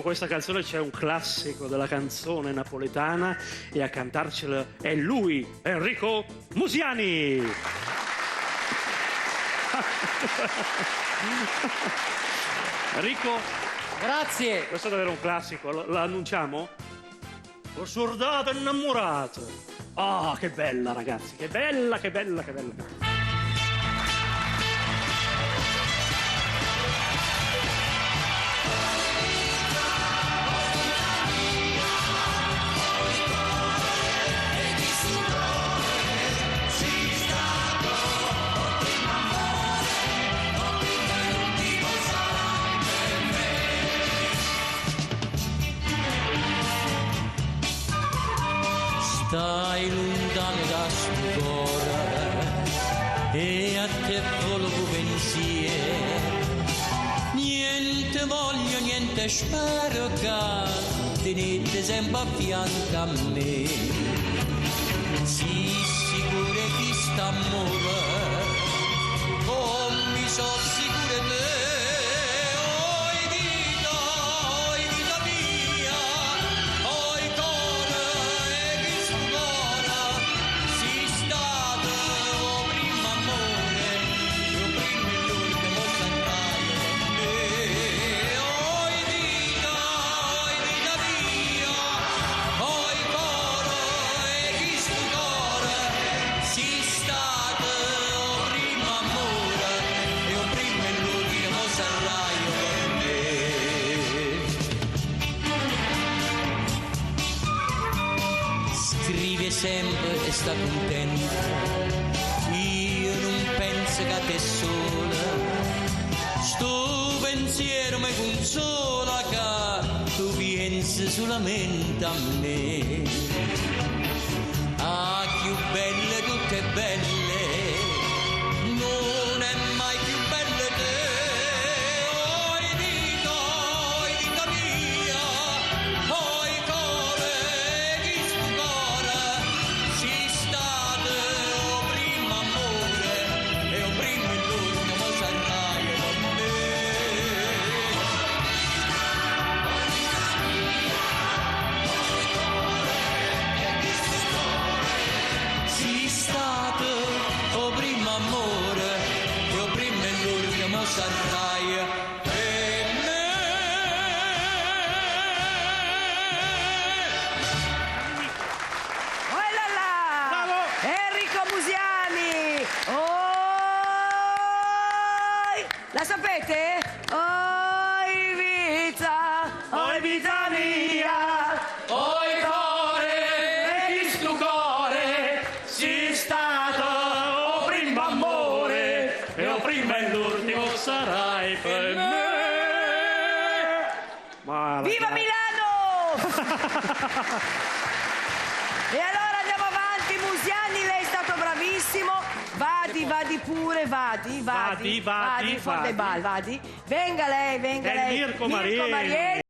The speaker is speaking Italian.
Questa canzone c'è un classico della canzone napoletana e a cantarcela è lui, Enrico Musiani. Enrico, Grazie. questo è davvero un classico, lo annunciamo? Ho sordato innamorato. Ah, che bella ragazzi, che bella, che bella, che bella. Stai lontano da sto cuore e a te volo pensiero. Niente voglio, niente spero che tenete sempre a fianco a me. Sii sicuro che st'amore non mi so sicuro te. Scrive sempre e sta contenta, io non penso che a te sola, sto pensiero mi consola che tu pensi solamente a me. Ah, più belle, tutte belle, non è mai più belle te. Sarai per me. Oh là là! Bravo! Enrico Musiani! La sapete? Oi vita mia! Oi cuore, e chi stu cuore, si stato o primo amore, e o prima e l'ultimo sarai per me. Ma Viva ragazzi, Milano! E allora andiamo avanti, Musiani, lei è stato bravissimo. Vadi pure, vadi. Vadi. Fuori dai bal, vadi. Venga lei. Mirko Marielli.